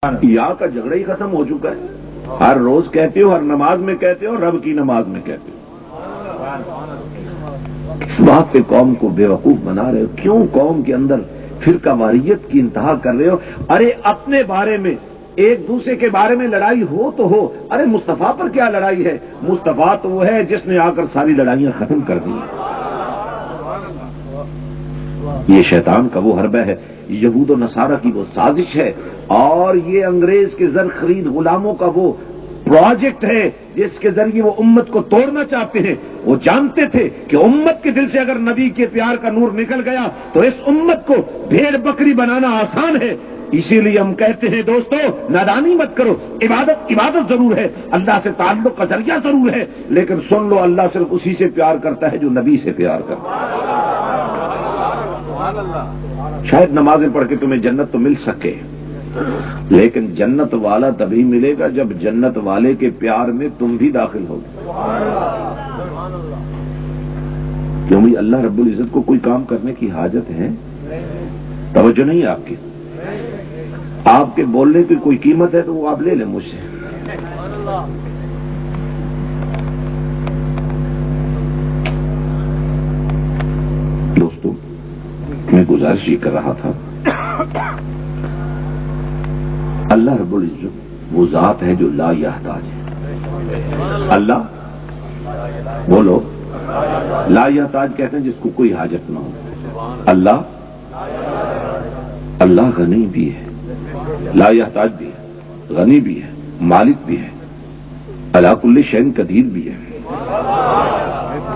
یا کا جھگڑا ہی ختم ہو چکا ہے. ہر روز کہتے ہو، ہر نماز میں کہتے ہو، رب کی نماز میں کہتے ہو. اس بات پہ قوم کو بے وقوف بنا رہے ہو. کیوں قوم کے اندر فرقہ واریت کی انتہا کر رہے ہو؟ ارے اپنے بارے میں ایک دوسرے کے بارے میں لڑائی ہو تو ہو. ارے مصطفیٰ پر کیا لڑائی ہے؟ مصطفیٰ تو وہ ہے جس نے آ کر ساری لڑائیاں ختم کر دی. یہ شیطان کا وہ حربہ ہے، یہود و نصارہ کی وہ سازش ہے، اور یہ انگریز کے زر خرید غلاموں کا وہ پروجیکٹ ہے جس کے ذریعے وہ امت کو توڑنا چاہتے ہیں. وہ جانتے تھے کہ امت کے دل سے اگر نبی کے پیار کا نور نکل گیا تو اس امت کو بھیڑ بکری بنانا آسان ہے. اسی لیے ہم کہتے ہیں دوستو، نادانی مت کرو. عبادت ضرور ہے، اللہ سے تعلق کا ذریعہ ضرور ہے، لیکن سن لو اللہ صرف اسی سے پیار کرتا ہے جو نبی سے پیار کرتا ہے. شاید نمازیں پڑھ کے تمہیں جنت تو مل سکے، لیکن جنت والا تبھی ملے گا جب جنت والے کے پیار میں تم بھی داخل ہوگے. کیوں بھائی اللہ رب العزت کو کوئی کام کرنے کی حاجت ہے؟ توجہ نہیں آپ کی. آپ کے بولنے کی کوئی قیمت ہے تو وہ آپ لے لیں مجھ سے. دوستو، میں گزارش یہ کر رہا تھا، اللہ رب العزت وہ ذات ہے جو لا یحتاج ہے. اللہ بولو، لا یحتاج کہتے ہیں جس کو کوئی حاجت نہ ہو. اللہ غنی بھی ہے، لا یحتاج بھی ہے، غنی بھی ہے، مالک بھی ہے، علی کل شیء قدیر بھی ہے،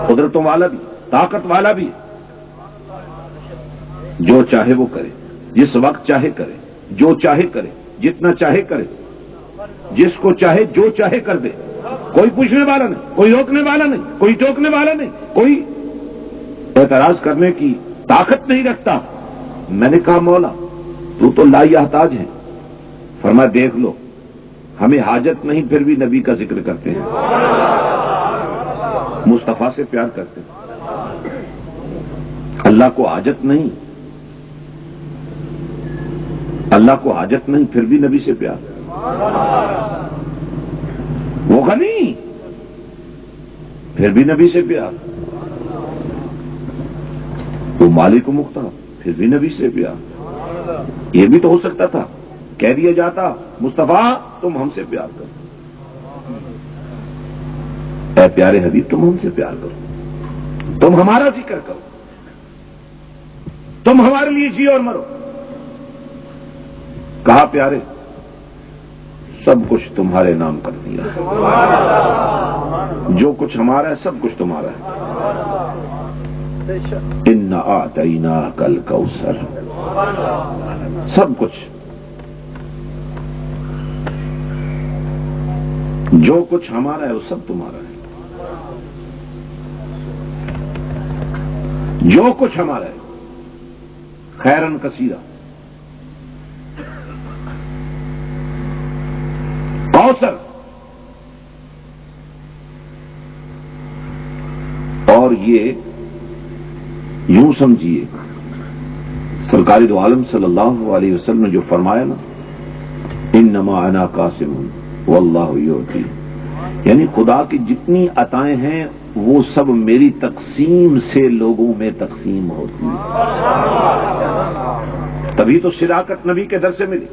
قدرتوں والا بھی، طاقت والا بھی ہے. جو چاہے وہ کرے، جس وقت چاہے کرے، جو چاہے کرے، جتنا چاہے کرے، جس کو چاہے جو چاہے کر دے. کوئی پوچھنے والا نہیں، کوئی روکنے والا نہیں، کوئی ٹوکنے والا نہیں، کوئی اعتراض کرنے کی طاقت نہیں رکھتا. میں نے کہا مولا تو لا یحتاج ہے. فرمایا دیکھ لو، ہمیں حاجت نہیں پھر بھی نبی کا ذکر کرتے ہیں، مصطفیٰ سے پیار کرتے ہیں. اللہ کو حاجت نہیں، اللہ کو حاجت نہیں پھر بھی نبی سے پیار. وہ غنی پھر بھی نبی سے پیار، وہ مالک و مختار پھر بھی نبی سے پیار. یہ بھی تو ہو سکتا تھا، کہہ دیا جاتا مصطفیٰ تم ہم سے پیار کرو، اے پیارے حبیب تم ہم سے پیار کرو، تم ہمارا ذکر کرو، تم ہمارے لیے جیو اور مرو. کہا پیارے سب کچھ تمہارے نام کر دیا، جو کچھ ہمارا ہے سب کچھ تمہارا ہے. انا اعطیناک الکوثر، سب کچھ، جو کچھ ہمارا ہے وہ سب تمہارا ہے. جو کچھ ہمارا ہے خیرن کثیرہ. کوثر، اور یہ یوں سمجھیے سرکار دو عالم صلی اللہ علیہ وسلم نے جو فرمایا نا، انما انا قاسم واللہ یعطی، یعنی خدا کی جتنی عطائیں ہیں وہ سب میری تقسیم سے لوگوں میں تقسیم ہوتی ہیں. تبھی تو صداقت نبی کے در سے ملی،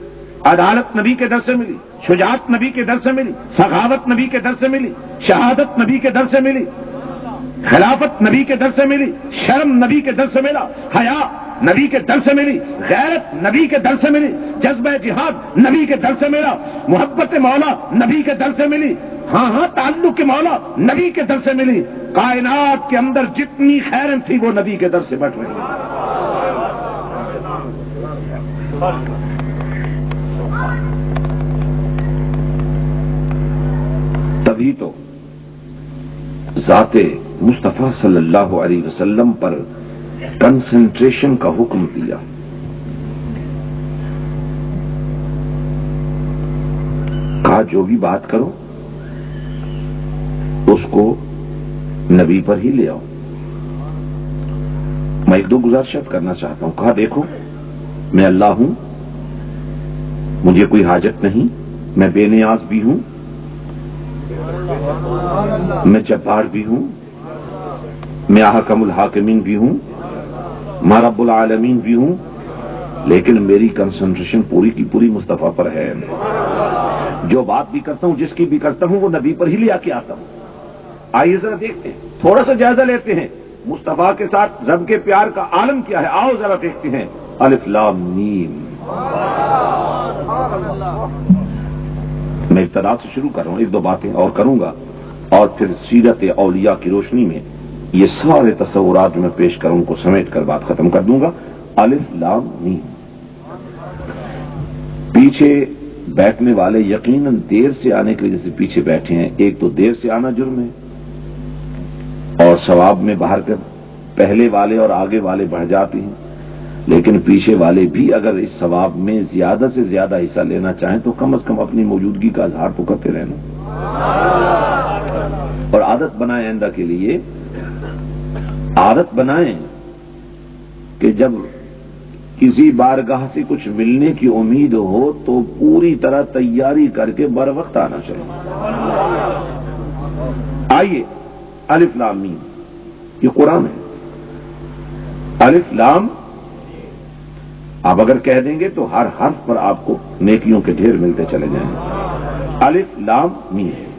عدالت نبی کے در سے ملی، شجاعت نبی کے در سے ملی، سخاوت نبی کے در سے ملی، شہادت نبی کے در سے ملی، خلافت نبی کے در سے ملی، شرم نبی کے در سے ملا، حیا نبی کے در سے ملی، غیرت نبی کے در سے ملی، جذبہ جہاد نبی کے در سے ملا، محبت مولا نبی کے در سے ملی، ہاں تعلق کے مولا نبی کے در سے ملی. کائنات کے اندر جتنی خیریں تھی وہ نبی کے در سے بٹ رہی. تبھی تو ذات مصطفیٰ صلی اللہ علیہ وسلم پر کنسنٹریشن کا حکم دیا. کہا جو بھی بات کرو اس کو نبی پر ہی لے آؤ. میں ایک دو گزارشات کرنا چاہتا ہوں. کہا دیکھو میں اللہ ہوں مجھے کوئی حاجت نہیں، میں بے نیاز بھی ہوں، میں جبار بھی ہوں، میں احکم الحاکمین بھی ہوں، میں رب العالمین بھی ہوں، لیکن میری کنسنٹریشن پوری کی پوری مصطفیٰ پر ہے۔ جو بات بھی کرتا ہوں، جس کی بھی کرتا ہوں، وہ نبی پر ہی لے کے آتا ہوں۔ آئیے ذرا دیکھتے ہیں، تھوڑا سا جائزہ لیتے ہیں مصطفیٰ کے ساتھ رب کے پیار کا عالم کیا ہے۔ آؤ ذرا دیکھتے ہیں۔ الف لام میم۔ میں ابتدا سے شروع کر رہا ہوں، ایک دو باتیں اور کروں گا، اور پھر سیرت اولیاء کی روشنی میں یہ سارے تصورات جو میں پیش کروں ان کو سمیٹ کر بات ختم کر دوں گا۔ الف لام میم۔ پیچھے بیٹھنے والے یقیناً دیر سے آنے کی وجہ سے پیچھے بیٹھے ہیں۔ ایک تو دیر سے آنا جرم ہے، اور ثواب میں باہر کر پہلے والے اور آگے والے بڑھ جاتے ہیں، لیکن پیچھے والے بھی اگر اس ثواب میں زیادہ سے زیادہ حصہ لینا چاہیں تو کم از کم اپنی موجودگی کا اظہار تو کرتے رہنا، اور عادت بنائیں، آئندہ کے لیے عادت بنائیں کہ جب کسی بارگاہ سے کچھ ملنے کی امید ہو تو پوری طرح تیاری کر کے بر وقت آنا چاہیے۔ آئیے، الف لام میم، یہ قرآن ہے۔ الف لام آپ اگر کہہ دیں گے تو ہر حرف پر آپ کو نیکیوں کے ڈھیر ملتے چلے جائیں گے۔ الف لام میم۔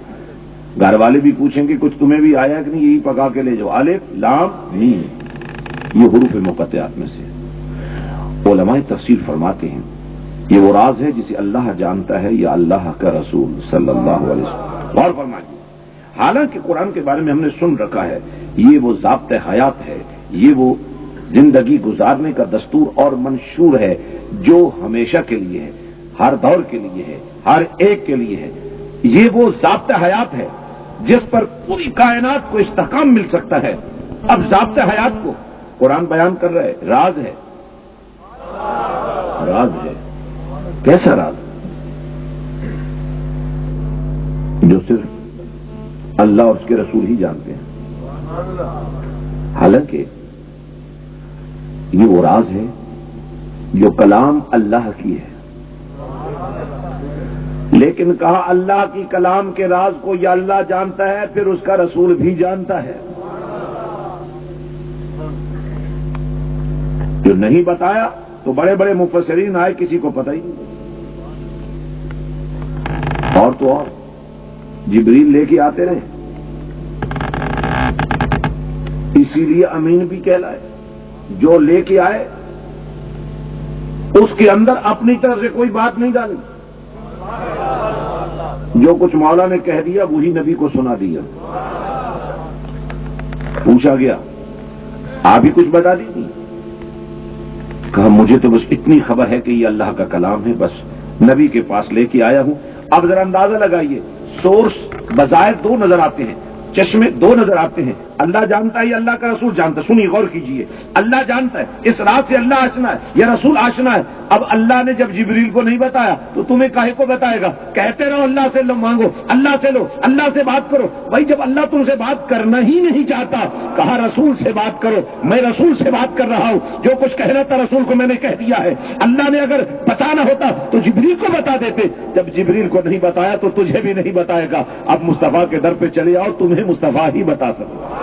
گھر والے بھی پوچھیں گے کچھ تمہیں بھی آیا کہ نہیں، یہی پکا کے لے جاؤ۔ الف لام میم، یہ حروف مقطعات میں سے۔ علماء تفسیر فرماتے ہیں یہ وہ راز ہے جسے اللہ جانتا ہے یا اللہ کا رسول صلی اللہ علیہ وسلم۔ غور فرمائیے، حالانکہ قرآن کے بارے میں ہم نے سن رکھا ہے، یہ وہ ضابطۂ حیات ہے، یہ وہ زندگی گزارنے کا دستور اور منشور ہے جو ہمیشہ کے لیے ہے، ہر دور کے لیے ہے، ہر ایک کے لیے ہے۔ یہ وہ ضابطۂ حیات ہے جس پر پوری کائنات کو استحکام مل سکتا ہے۔ اب ضابطۂ حیات کو قرآن بیان کر رہا ہے، راز ہے، راز ہے۔ کیسا راز؟ جو صرف اللہ اور اس کے رسول ہی جانتے ہیں۔ حالانکہ یہ وہ راز ہے جو کلام اللہ کی ہے، لیکن کہا اللہ کی کلام کے راز کو یا اللہ جانتا ہے، پھر اس کا رسول بھی جانتا ہے۔ جو نہیں بتایا تو بڑے بڑے مفسرین آئے، کسی کو پتہ ہی نہیں۔ اور تو اور جبریل لے کے آتے رہے، اسی لیے امین بھی کہلائے۔ جو لے کے آئے اس کے اندر اپنی طرف سے کوئی بات نہیں ڈالی، جو کچھ مولا نے کہہ دیا وہی نبی کو سنا دیا۔ پوچھا گیا آپ ہی کچھ بتا دیجیے، کہا مجھے تو بس اتنی خبر ہے کہ یہ اللہ کا کلام ہے، بس نبی کے پاس لے کے آیا ہوں۔ اب ذرا اندازہ لگائیے، سورس بظاہر دو نظر آتے ہیں، چشمے دو نظر آتے ہیں، اللہ جانتا ہے یا اللہ کا رسول جانتا ہے؟ سنی غور کیجئے، اللہ جانتا ہے، اس رات سے اللہ آشنا ہے یا رسول آشنا ہے۔ اب اللہ نے جب جبریل کو نہیں بتایا تو تمہیں کاہے کو بتائے گا؟ کہتے رہو اللہ سے لو، مانگو اللہ سے لو، اللہ سے بات کرو۔ بھائی جب اللہ تم سے بات کرنا ہی نہیں چاہتا، کہا رسول سے بات کرو، میں رسول سے بات کر رہا ہوں، جو کچھ کہنا تھا رسول کو میں نے کہہ دیا ہے۔ اللہ نے اگر بتانا ہوتا تو جبریل کو بتا دیتے، جب جبریل کو نہیں بتایا تو تجھے بھی نہیں بتائے گا۔ اب مصطفیٰ کے در پہ چلے آؤ، تمہیں مصطفیٰ ہی بتا سکتا۔